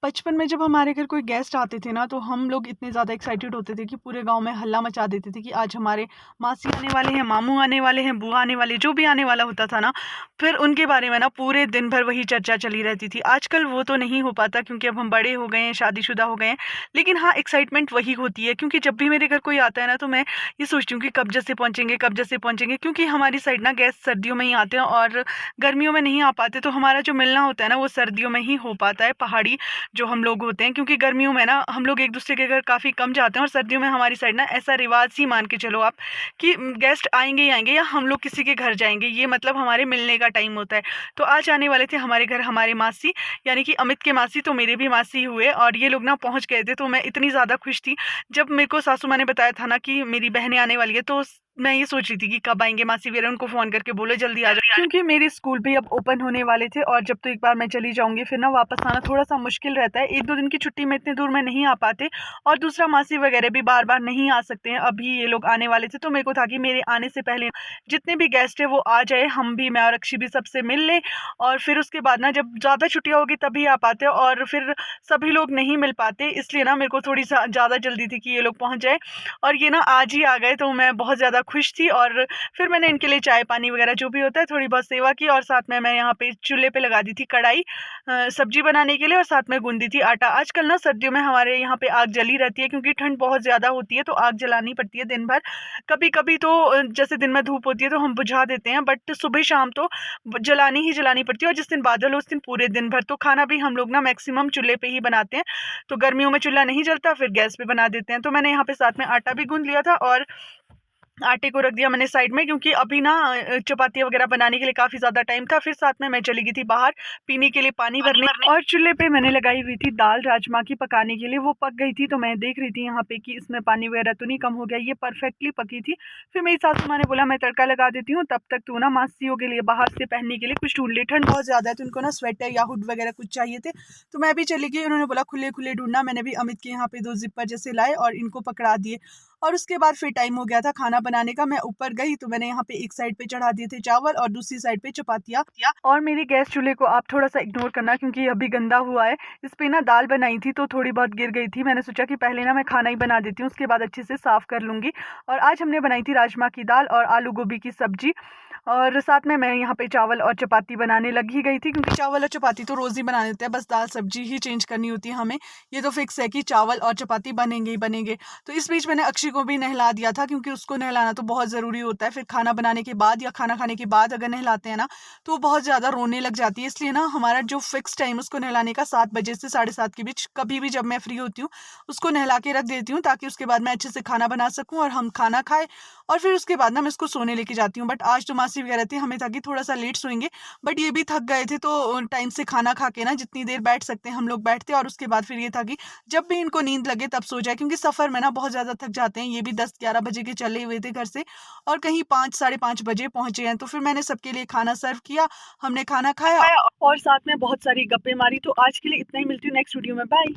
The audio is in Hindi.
बचपन में जब हमारे घर कोई गेस्ट आते थे ना, तो हम लोग इतने ज़्यादा एक्साइटेड होते थे कि पूरे गांव में हल्ला मचा देते थे कि आज हमारे मासी आने वाले हैं, मामू आने वाले हैं, बुआ आने वाले, जो भी आने वाला होता था ना, फिर उनके बारे में ना पूरे दिन भर वही चर्चा चली रहती थी। आजकल वो तो नहीं हो पाता क्योंकि अब हम बड़े हो गए हैं, शादीशुदा हो गए हैं। लेकिन हाँ, एक्साइटमेंट वही होती है क्योंकि जब भी मेरे घर कोई आता है ना, तो मैं ये सोचती हूँ कि कब जैसे पहुँचेंगे, कब जैसे पहुँचेंगे, क्योंकि हमारी साइड ना गेस्ट सर्दियों में ही आते हैं और गर्मियों में नहीं आ पाते। तो हमारा जो मिलना होता है ना, वो सर्दियों में ही हो पाता है, पहाड़ी जो हम लोग होते हैं। क्योंकि गर्मियों में ना हम लोग एक दूसरे के घर काफ़ी कम जाते हैं, और सर्दियों में हमारी साइड ना ऐसा रिवाज ही मान के चलो आप कि गेस्ट आएंगे ही आएंगे, या हम लोग किसी के घर जाएंगे, ये मतलब हमारे मिलने का टाइम होता है। तो आज आने वाले थे हमारे घर हमारे मासी, यानी कि अमित के मासी, तो मेरे भी मासी हुए, और ये लोग ना पहुंच गए थे। तो मैं इतनी ज़्यादा खुश थी जब मेरे को सासू माँ ने बताया था ना कि मेरी बहनें आने वाली है। तो मैं ये सोच रही थी कि कब आएंगे मासी वगैरह, उनको फ़ोन करके बोलो जल्दी आ जाओ, क्योंकि मेरे स्कूल भी अब ओपन होने वाले थे। और जब तो एक बार मैं चली जाऊंगी, फिर ना वापस आना थोड़ा सा मुश्किल रहता है। 1-2 दिन की छुट्टी में इतने दूर में नहीं आ पाते, और दूसरा मासी वगैरह भी बार बार नहीं आ सकते हैं। अभी ये लोग आने वाले थे, तो मेरे को था कि मेरे आने से पहले जितने भी गेस्ट है वो आ जाए, हम भी, मैं और अक्षी भी सबसे मिल लें। और फिर उसके बाद ना जब ज़्यादा छुट्टियाँ होगी तभी आ पाते, और फिर सभी लोग नहीं मिल पाते। इसलिए ना मेरे को थोड़ी सा ज़्यादा जल्दी थी कि ये लोग पहुँच जाए, और ये ना आज ही आ गए। तो मैं बहुत ज़्यादा खुश थी, और फिर मैंने इनके लिए चाय पानी वगैरह जो भी होता है थोड़ी बहुत सेवा की, और साथ में मैं यहाँ पे चूल्हे पे लगा दी थी कढ़ाई सब्जी बनाने के लिए, और साथ में गूंदी थी आटा। आजकल ना सर्दियों में हमारे यहाँ पे आग जली रहती है क्योंकि ठंड बहुत ज़्यादा होती है, तो आग जलानी पड़ती है दिन भर। कभी कभी तो जैसे दिन में धूप होती है तो हम बुझा देते हैं, बट सुबह शाम तो जलानी ही जलानी पड़ती है। और जिस दिन बादल हो उस दिन पूरे दिन भर। तो खाना भी हम लोग ना मैक्सिमम चूल्हे पे ही बनाते हैं। तो गर्मियों में चूल्हा नहीं जलता, फिर गैस पे बना देते हैं। तो मैंने यहाँ पे साथ में आटा भी गूंद लिया था, और आटे को रख दिया मैंने साइड में, क्योंकि अभी ना चपातियाँ वगैरह बनाने के लिए काफ़ी ज़्यादा टाइम था। फिर साथ में मैं चली गई थी बाहर पीने के लिए पानी भरने, और चूल्हे पे मैंने लगाई हुई थी दाल राजमा की पकाने के लिए। वो पक गई थी, तो मैं देख रही थी यहाँ पे कि इसमें पानी वगैरह तो नहीं कम हो गया, ये परफेक्टली पकी थी। फिर मेरी सासू माँ ने बोला मैं तड़का लगा देती हूँ, तब तक तू ना मासियों के लिए बाहर से पहनने के लिए कुछ ढूंढ ले, ठंड बहुत ज़्यादा है तो उनको ना स्वेटर या हुड वगैरह कुछ चाहिए थे। तो मैं भी चली गई, उन्होंने बोला खुले खुले ढूंढना। मैंने भी अमित के यहाँ पे 2 जिपर जैसे लाए और इनको पकड़ा दिए। और उसके बाद फिर टाइम हो गया था खाना बनाने का। मैं ऊपर गई तो मैंने यहाँ पे एक साइड पे चढ़ा दिए थे चावल, और दूसरी साइड पे चपातियाँ। और मेरी गैस चूल्हे को आप थोड़ा सा इग्नोर करना क्योंकि अभी गंदा हुआ है। इस पे ना दाल बनाई थी तो थोड़ी बहुत गिर गई थी। मैंने सोचा कि पहले ना मैं खाना ही बना देती हूँ, उसके बाद अच्छे से साफ कर लूँगी। और आज हमने बनाई थी राजमा की दाल और आलू गोभी की सब्जी, और साथ में मैं यहाँ पे चावल और चपाती बनाने लगी गई थी, क्योंकि चावल और चपाती तो रोज़ ही बना देते हैं, बस दाल सब्जी ही चेंज करनी होती है हमें। ये तो फिक्स है कि चावल और चपाती बनेंगे ही बनेंगे। तो इस बीच मैंने अक्षी को भी नहला दिया था, क्योंकि उसको नहलाना तो बहुत ज़रूरी होता है। फिर खाना बनाने के बाद या खाना खाने के बाद अगर नहलाते हैं ना, तो वो बहुत ज़्यादा रोने लग जाती है। इसलिए ना हमारा जो फिक्स टाइम उसको नहलाने का 7 बजे से 7:30 के बीच, कभी भी जब मैं फ्री होती हूँ उसको नहला के रख देती हूँ, ताकि उसके बाद मैं अच्छे से खाना बना सकूँ और हम खाना खाएं। और फिर उसके बाद ना मैं उसको सोने लेके जाती हूँ। बट आज तो मासी वगैरह थे, हमें था कि थोड़ा सा लेट सोएंगे, बट ये भी थक गए थे। तो टाइम से खाना खा के ना जितनी देर बैठ सकते हैं हम लोग बैठते, और उसके बाद फिर ये था कि जब भी इनको नींद लगे तब सो जाए, क्योंकि सफ़र में ना बहुत ज़्यादा थक जाते हैं। ये भी 10-11 बजे के चले हुए थे घर से, और कहीं 5 साढ़े 5 बजे पहुंचे हैं। तो फिर मैंने सबके लिए खाना सर्व किया, हमने खाना खाया और साथ में बहुत सारी गप्पे मारी। तो आज के लिए इतना ही, मिलती हूँ नेक्स्ट वीडियो में, बाय।